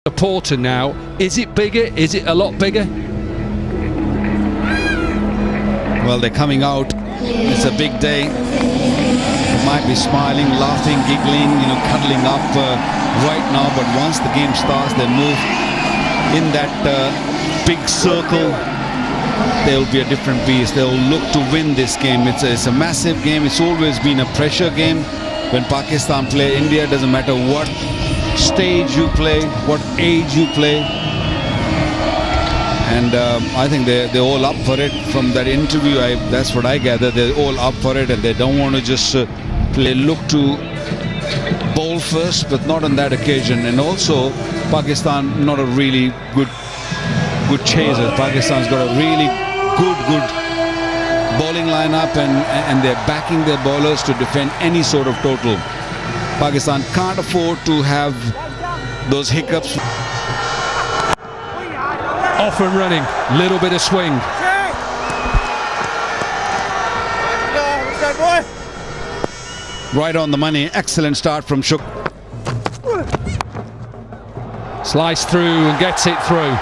The Porter now, is it bigger? Is it a lot bigger? Well, they're coming out. It's a big day. They might be smiling, laughing, giggling, cuddling up right now. But once the game starts, they move in that big circle. They'll be a different beast. They'll look to win this game. It's a massive game. It's always been a pressure game. When Pakistan play India, doesn't matter what stage you play, what age you play. And I think they're all up for it. From that interview, that's what I gather. They're all up for it, and they don't want to just play. Look to bowl first, but not on that occasion. And also, Pakistan not a really good chaser. Pakistan's got a really good bowling lineup, and they're backing their bowlers to defend any sort of total. Pakistan can't afford to have those hiccups. Off and running, little bit of swing. Right on the money. Excellent start from Shuk. Slice through and gets it through.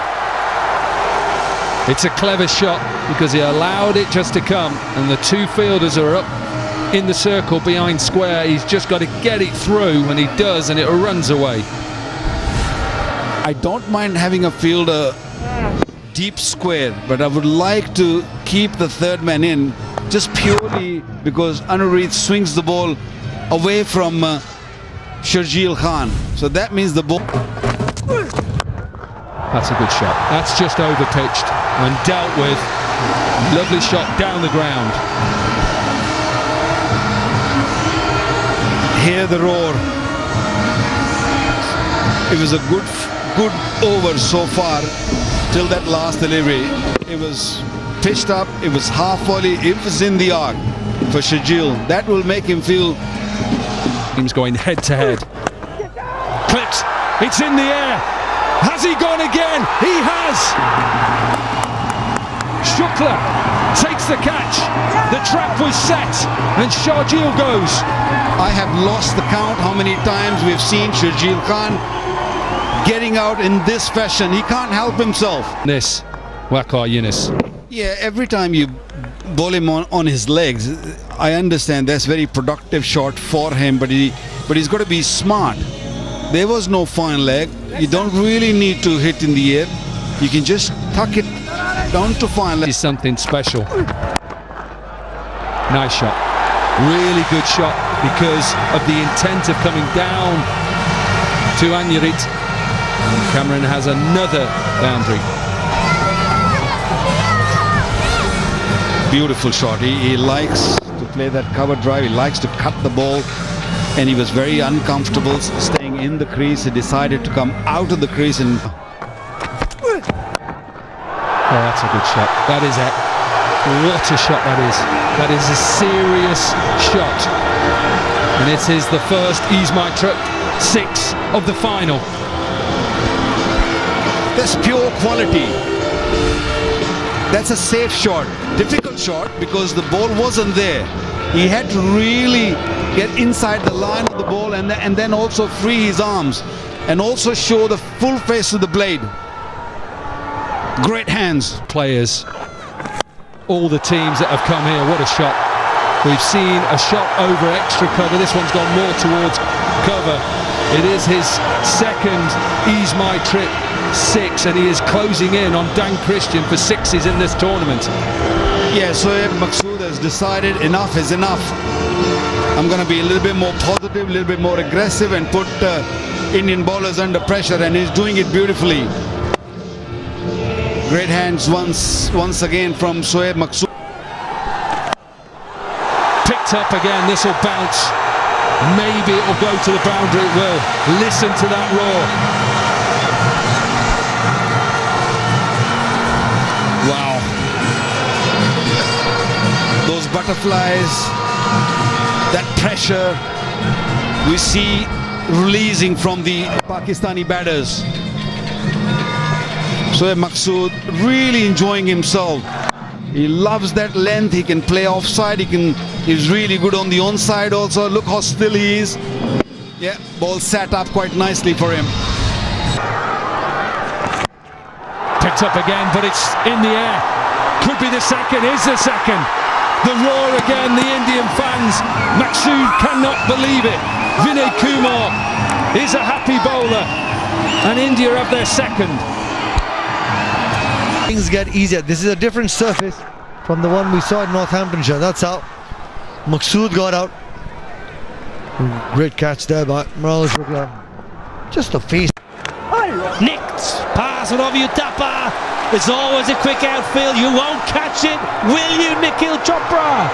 It's a clever shot because he allowed it just to come, and the two fielders are up in the circle behind square. He's just got to get it through, and he does, and it runs away. I don't mind having a fielder deep square, but I would like to keep the third man in, just purely because Anureed swings the ball away from Sharjeel Khan. So that means the ball... That's a good shot. That's just over pitched and dealt with. Lovely shot down the ground. Hear the roar. It was a good over so far till that last delivery. It was pitched up, it was half volley, it was in the arc for Sharjeel. That will make him feel... Team's going head to head. Clips, it's in the air. Has he gone again? He has! Shukla takes the catch. The trap was set, and Sharjeel goes. I have lost the count how many times we've seen Sharjeel Khan getting out in this fashion. He can't help himself. This, Waqar Younis. Yeah, every time you bowl him on his legs, I understand that's very productive shot for him, but he's got to be smart. There was no fine leg. You don't really need to hit in the air. You can just tuck it down to fine leg. This is something special. Nice shot. Really good shot because of the intent of coming down to Anureed. And Cameron has another boundary. Beautiful shot. He likes to play that cover drive. He likes to cut the ball, and he was very uncomfortable staying in the crease. He decided to come out of the crease and... Oh, that's a good shot. That is it. What a shot that is. That is a serious shot. And it is the first Ease My Trip 6 of the final. That's pure quality. That's a safe shot. Difficult shot because the ball wasn't there. He had to really get inside the line of the ball and then also free his arms and also show the full face of the blade. Great hands. Players, all the teams that have come here, what a shot. We've seen a shot over extra cover. This one's gone more towards cover. It is his second Ease My Trip 6, and he is closing in on Dan Christian for sixes in this tournament. Yeah, Shoaib Maqsood has decided enough is enough. I'm going to be a little bit more positive, a little bit more aggressive, and put Indian bowlers under pressure, and he's doing it beautifully. Great hands once again from Shoaib Maqsood. Picked up again, this will bounce. Maybe it will go to the boundary, it will. Listen to that roar. Wow. Those butterflies, that pressure we see releasing from the Pakistani batters. Shoaib Maqsood really enjoying himself. He loves that length. He can play offside. He's really good on the onside also. Look how still he is. Yeah, ball sat up quite nicely for him. picked up again, but it's in the air. Could be the second, is the second. The roar again, the Indian fans. Maksud cannot believe it. Vinay Kumar is a happy bowler, and India have their second. Things get easier. This is a different surface from the one we saw in Northamptonshire. That's how Maksud got out. Great catch there by Maral Shukla. Just the face. Nicked, pass it over Uthappa. It's always a quick outfield. You won't catch it, will you, Nikhil Chopra?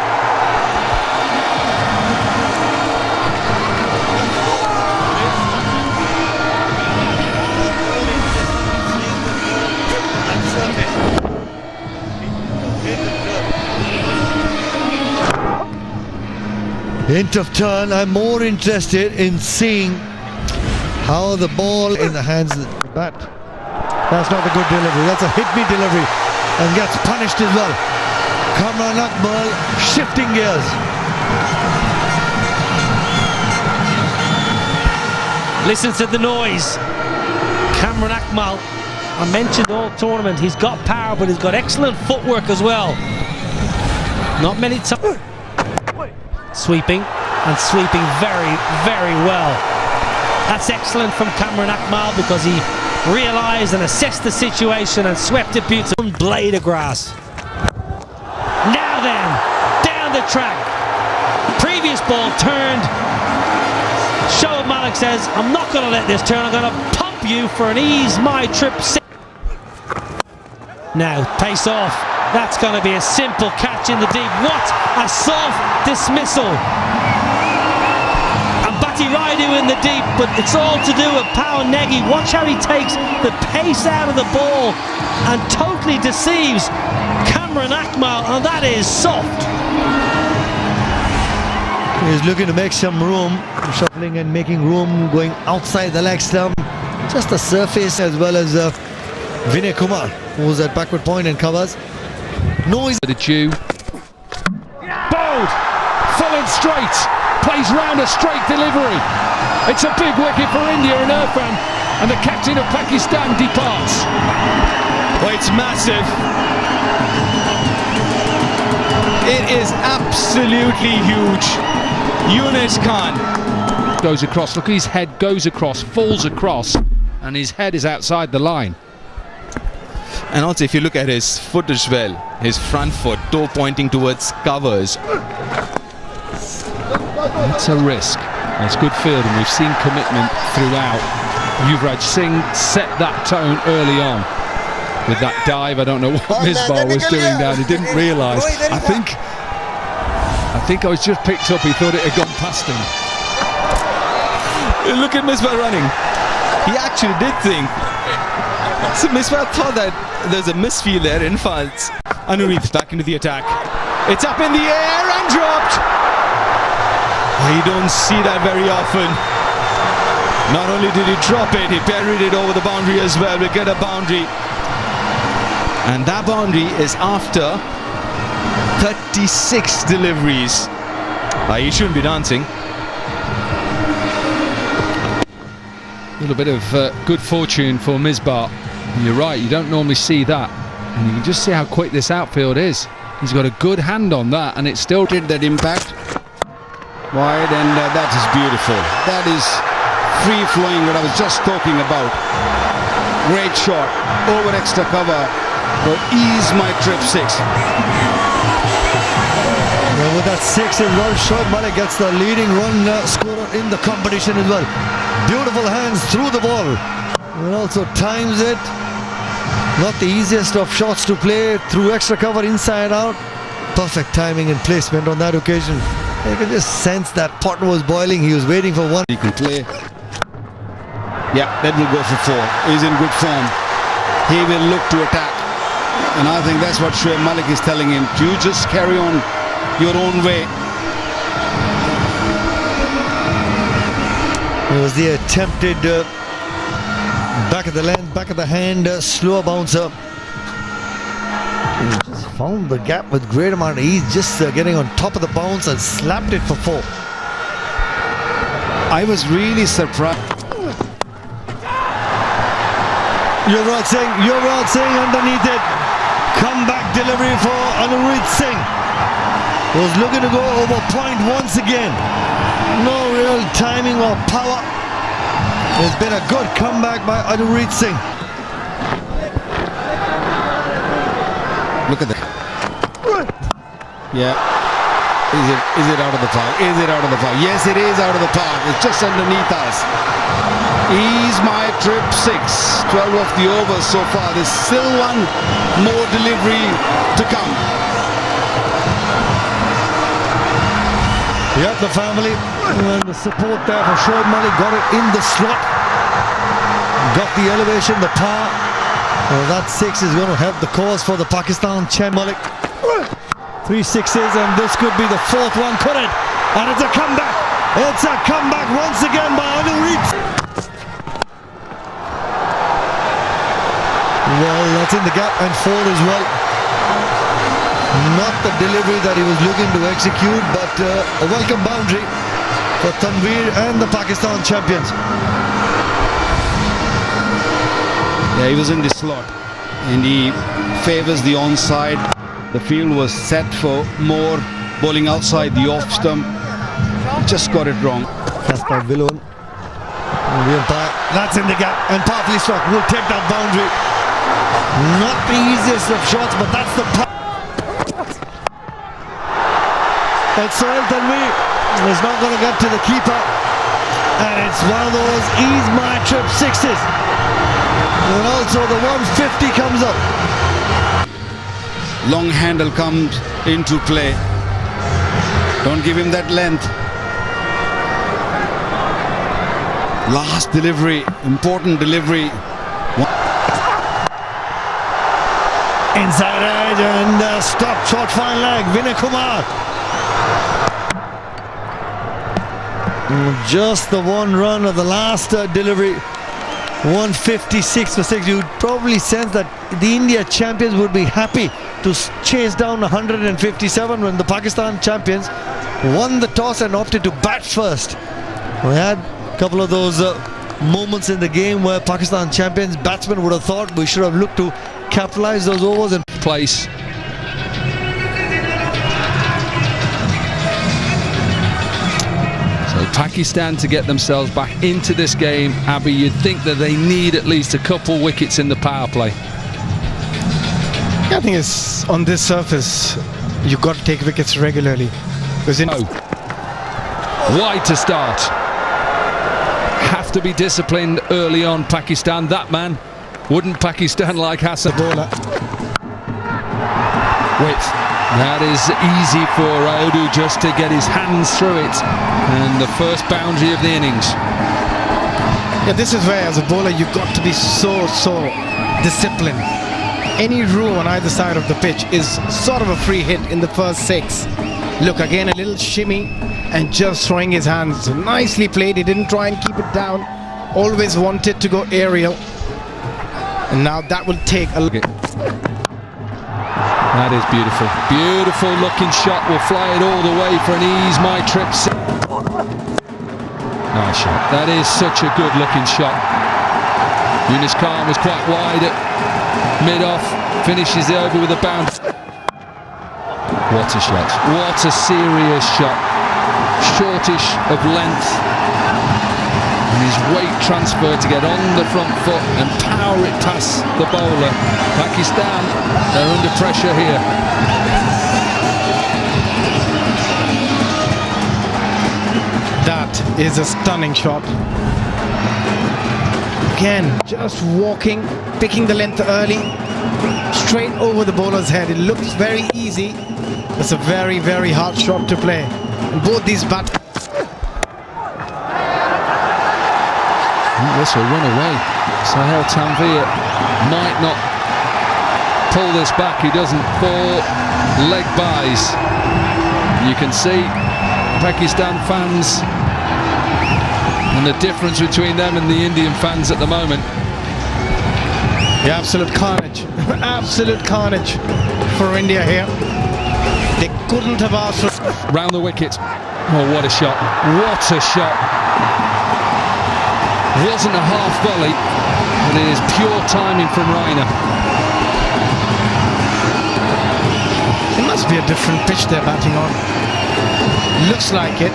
Hint of turn. I'm more interested in seeing how the ball in the hands of the bat. That's not a good delivery. That's a hit-me delivery and gets punished as well. Kamran Akmal shifting gears. Listen to the noise. Kamran Akmal, I mentioned all tournament, he's got power, but he's got excellent footwork as well. Not many times. Sweeping, and sweeping very, very well. That's excellent from Kamran Akmal because he realised and assessed the situation and swept it beautifully. One blade of grass. Now then, down the track. Previous ball turned. Shoaib Malik says, I'm not going to let this turn, I'm going to pump you for an ease my trip. Now, pace off. That's going to be a simple catch in the deep. What a soft dismissal. And Bhatti Raidu in the deep, but it's all to do with Pawan Negi. Watch how he takes the pace out of the ball and totally deceives Kamran Akmal, and that is soft. He's looking to make some room, shuffling and making room, going outside the leg stump. Just the surface, as well as Vinay Kumar, who's at backward point and covers. Noise. The Jew. Bowled, full and straight, plays round a straight delivery. It's a big wicket for India and Irfan, and the captain of Pakistan departs. Well, it's massive. It is absolutely huge. Yunus Khan goes across. Look, his head goes across, falls across, and his head is outside the line. And also, if you look at his foot as well, his front foot, toe pointing towards covers. It's a risk. It's good fielding. We've seen commitment throughout. Yuvraj Singh set that tone early on with that dive. I don't know what Misbah was doing down. He didn't realise. I think I was just picked up. He thought it had gone past him. Look at Misbah running. He actually did think. So Misbah thought that there's a misfield there in faults. Underneath, back into the attack. It's up in the air and dropped. You don't see that very often. Not only did he drop it, he buried it over the boundary as well. We get a boundary. And that boundary is after 36 deliveries. He shouldn't be dancing. A little bit of good fortune for Misbah. You're right, you don't normally see that. And you can just see how quick this outfield is. He's got a good hand on that, and it still Did that impact wide, and that is beautiful. That is free flowing, what I was just talking about. Great shot over extra cover for ease my trip 6. Well, with that 6 as well, Shoaib Malik gets the leading run scorer in the competition as well. Beautiful hands through the ball, and also times it. Not the easiest of shots to play through extra cover, inside out. Perfect timing and placement on that occasion. You can just sense that pot was boiling. He was waiting for one. He can play. Yeah, that will go for 4. He's in good form. He will look to attack, and I think that's what Shoaib Malik is telling him. You just carry on your own way. It was the attempted back of the length, back of the hand, slower bouncer. He just found the gap with great amount of ease, just getting on top of the bounce and slapped it for 4. I was really surprised. Yuvraj Singh underneath it. Comeback delivery for Anurit Singh. Was looking to go over point once again. No real timing or power. It's been a good comeback by Anurit Singh. Look at that. Yeah. Is it out of the park? Is it out of the park? Yes, it is out of the park. It's just underneath us. Ease my trip 6. 12 of the overs so far. There's still one more delivery to come. Yeah, the family and the support there for Shoaib Malik. Got it in the slot. Got the elevation, the power. Well, that 6 is going to help the cause for the Pakistan champ. Malik. 3 sixes, and this could be the 4th one, could it? And it's a comeback. It's a comeback once again by Anurit. Well, that's in the gap and 4 as well. Not the delivery that he was looking to execute, but a welcome boundary for Tanveer and the Pakistan champions. Yeah, he was in the slot and he favors the onside. The field was set for more bowling outside the off stump. Just got it wrong. Kasper Willowen. That's in the gap and powerfully struck. Will take that boundary. Not the easiest of shots, but that's the It's Sohail Tanveer. He's not going to get to the keeper. And it's one of those ease my trip 6s. And also the 150 comes up. Long handle comes into play. Don't give him that length. Last delivery, important delivery. Inside edge and stop short fine leg. Vinay Kumar. Just the 1 run of the last delivery. 156 for 6. You'd probably sense that the India champions would be happy to chase down 157 when the Pakistan champions won the toss and opted to bat first. We had a couple of those moments in the game where Pakistan champions batsmen would have thought we should have looked to capitalize those overs and place. So Pakistan to get themselves back into this game, Abby, you'd think that they need at least a couple wickets in the power play. I think it's on this surface you've got to take wickets regularly. Because Wide to start. Have to be disciplined early on, Pakistan. That man, wouldn't Pakistan like Hassan? bowler. Width. That is easy for Rayudu just to get his hands through it. And the first boundary of the innings. Yeah, this is where as a bowler you've got to be so disciplined. Any room on either side of the pitch is sort of a free hit in the first 6. Look, again a little shimmy and just throwing his hands. Nicely played. He didn't try and keep it down. Always wanted to go aerial. And now that will take a look. That is beautiful. Beautiful looking shot. Will fly it all the way for an ease my trip. Nice shot. That is such a good looking shot. Yunus Khan was quite wide at mid-off. Finishes it over with a bounce. What a shot. What a serious shot. Shortish of length. And his weight transfer to get on the front foot and power it past the bowler. Pakistan, they're under pressure here. That is a stunning shot. Again, just walking, picking the length early, straight over the bowler's head. It looks very easy. It's a very hard shot to play. And both these batters. This will run away. Sohail Tanveer might not pull this back. He doesn't. 4 leg buys. You can see Pakistan fans and the difference between them and the Indian fans at the moment. Yeah, absolute carnage. Absolute carnage for India here. They couldn't have asked for... Round the wicket. Oh, what a shot. What a shot. Wasn't a half volley. and it is pure timing from Raina. It must be a different pitch they're batting on. Looks like it.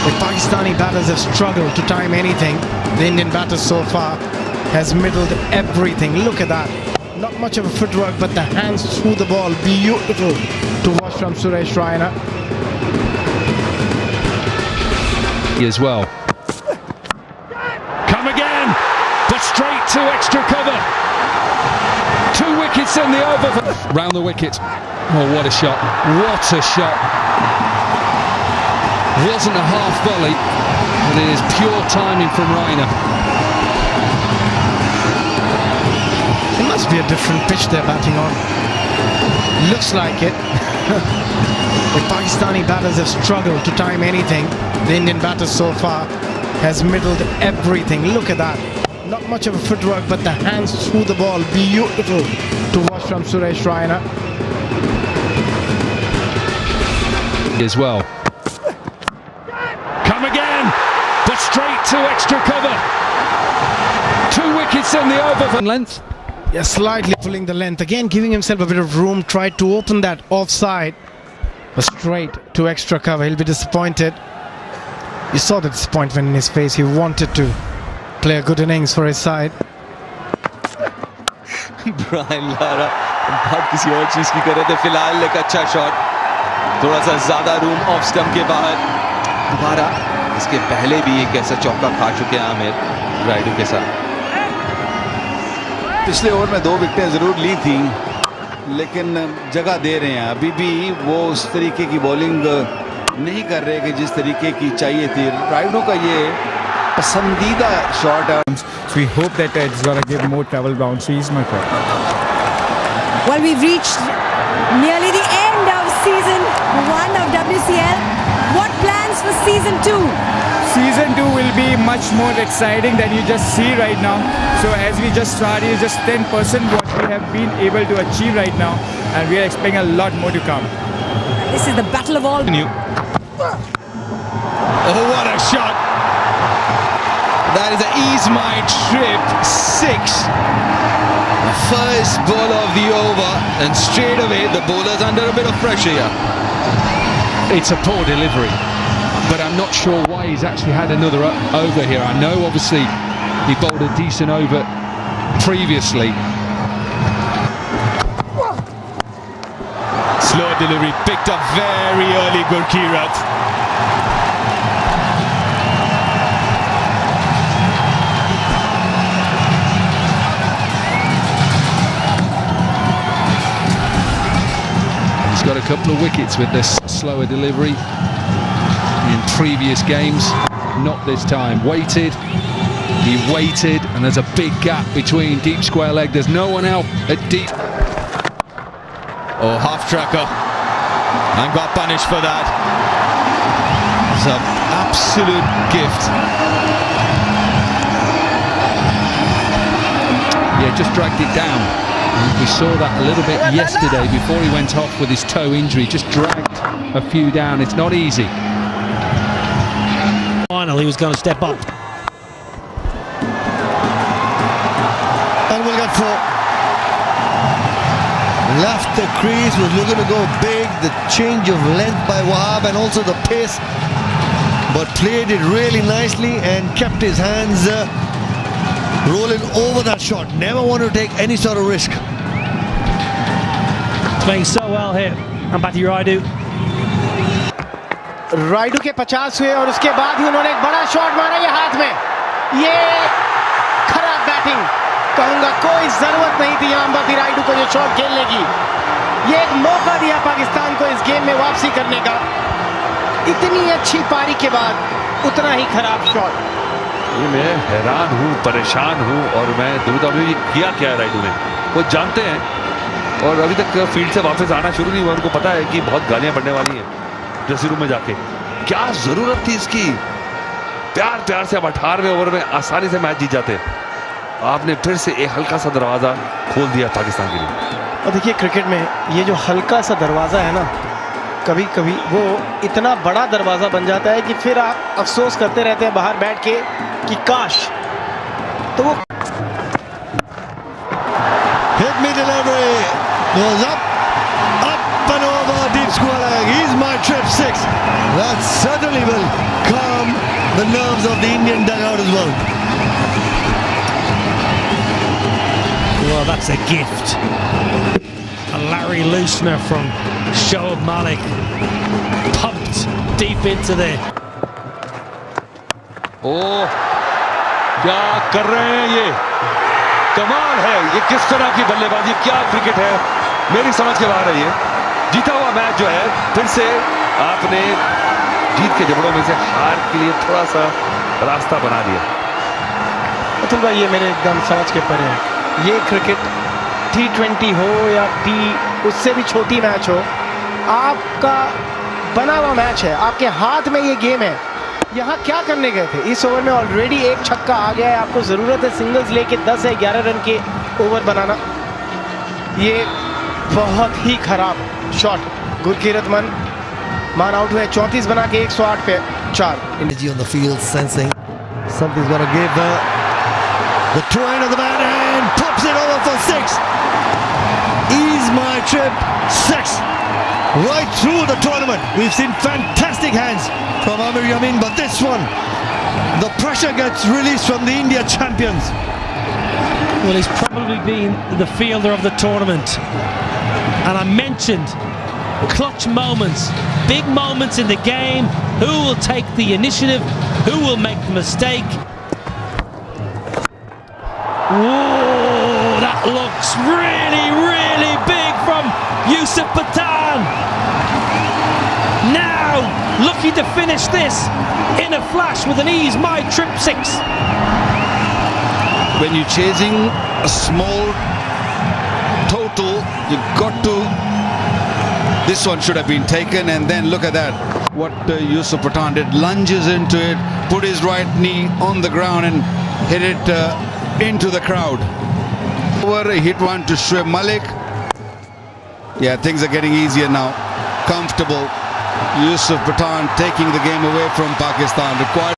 The Pakistani batters have struggled to time anything. The Indian batters so far has middled everything. Look at that. Not much of a footwork, but the hands through the ball. Beautiful to watch from Suresh Raina. As well. Come again, but straight to extra cover. 2 wickets in the over. Round the wicket. Oh, what a shot. What a shot. Wasn't a half volley, and it is pure timing from Raina. It must be a different pitch they're batting on. Looks like it. The Pakistani batters have struggled to time anything. The Indian batters so far has middled everything. Look at that. Not much of a footwork, but the hands through the ball. Beautiful to watch from Suresh Raina. As well. Come again, but straight to extra cover. 2 wickets in the over. Length. Yeah, slightly pulling the length. Again, giving himself a bit of room. Tried to open that offside. But straight to extra cover. He'll be disappointed. You saw the disappointment in his face. He wanted to play a good innings for his side. Brian Lara बात किसी और चीज की कर रहे थे फिलहाल एक अच्छा शॉट थोड़ा सा ज्यादा रूम ऑफ स्टंप के बाहर दोबारा इसके पहले भी एक ऐसा चौका खा चुके हैं आमिर राइडू के साथ पिछले ओवर में 2 विकेटें जरूर ली थी लेकिन जगह दे रहे हैं अभी भी वो उस तरीके की बॉलिंग नहीं कर रहे कि जिस तरीके की चाहिए थी राइडू का ये पसंदीदा शॉट है. So we hope that it's going to give more travel boundaries, my friend. Well, we've reached nearly the end of season 1 of WCL. What plans for season 2? Season 2 will be much more exciting than you just see right now. So as we just started, it's just 10% what we have been able to achieve right now, and we are expecting a lot more to come. This is the battle of all. Oh, what a shot! That is an ease my trip 6. First ball of the over, and straight away the bowler's under a bit of pressure here. It's a poor delivery, but I'm not sure why he's actually had another over here. I know obviously he bowled a decent over previously. Slow delivery picked up very early, Gurkirat. Got a couple of wickets with this slower delivery in previous games, not this time. He waited, and there's a big gap between deep square leg. There's no one out at deep. Oh, half tracker and got punished for that. It's an absolute gift. Yeah, just dragged it down. We saw that a little bit yesterday before he went off with his toe injury. Just dragged a few down. It's not easy. Finally, he was going to step up. And we'll get 4. Left the crease, was looking to go big. The change of length by Wahab and also the pace. But played it really nicely and kept his hands rolling over that shot. Never want to take any sort of risk. Playing so well here. And back to Raidu. Raidu के 50 हुए और उसके बाद ही उन्होंने एक बड़ा shot मारा ये हाथ में. ये खराब बैटिंग कहूंगा. कोई जरूरत नहीं थी यहाँ अंबाती राइडू को ये शॉट खेलने की. ये एक मौका दिया पाकिस्तान को इस गेम में वापसी करने का. इतनी अच्छी पारी के बाद उतना ही खराब शॉट. मैं हैरान हूँ, परेशान हूँ, और मैं दुविधा में किया क्या है राइडू ने. वो जानते हैं और अभी तक फील्ड से वापस आना शुरू नहीं हुआ. उनको पता है कि बहुत गालियां पड़ने वाली हैं ड्रेसिंग रूम में जाके. क्या जरूरत थी इसकी. प्यार से अब 18वें ओवर में आसानी से मैच जीत जाते. आपने फिर से एक हल्का सा दरवाजा खोल दिया पाकिस्तान के लिए. और देखिए क्रिकेट में ये जो हल्का सा दरवाजा है ना, कभी कभी वो इतना बड़ा दरवाजा बन जाता है कि फिर आप अफसोस करते रहते हैं बाहर बैठ के कि काश. तो वो Goes up and over, deep square leg. He's my trip 6. That certainly will calm the nerves of the Indian dugout as well. Well, that's a gift. A Larry Loosener from Shoaib Malik, pumped deep into there. ओह, क्या कर रहे हैं ये? कमाल है, ये किस तरह की बल्लेबाजी, क्या क्रिकेट है, मेरी समझ के बाहर है ये। जीता हुआ मैच जो है, फिर से आपने जीत के जबड़ों में से हार के लिए थोड़ा सा रास्ता बना दिया। अतुल भाई, ये मेरे एकदम समझ के परे है। ये क्रिकेट T20 हो या उससे भी छोटी मैच हो, आपका बना हुआ मैच है, आपके हाथ में ये गेम है। यहाँ क्या करने गए थे? इस ओवर में ऑलरेडी एक छक्का आ गया है, आपको ज़रूरत है सिंगल्स लेके 10 या 11 रन के ओवर बनाना। ये बहुत ही खराब शॉट। गुरकीरत मान आउट हुए, 34 बना के 108 पे 4। Energy on the field, sensing something's got to give. The twine of the man and pops it over for 6. Ease my trip 6. Right through the tournament. We've seen fantastic hands from Amir Yamin, but this one, the pressure gets released from the India champions. Well, he's probably been the fielder of the tournament. And I mentioned clutch moments, big moments in the game. Who will take the initiative? Who will make the mistake? Whoa, that looks really, really big from Yusuf Pathan. Now, looking to finish this in a flash with an ease, my trip 6. When you're chasing a small total, you've got to. This one should have been taken, and then look at that. What Yusuf Pathan did, lunges into it, put his right knee on the ground and hit it into the crowd. Over, he hit one to Shoaib Malik. Yeah, things are getting easier now. Comfortable. Yusuf Pathan taking the game away from Pakistan. Required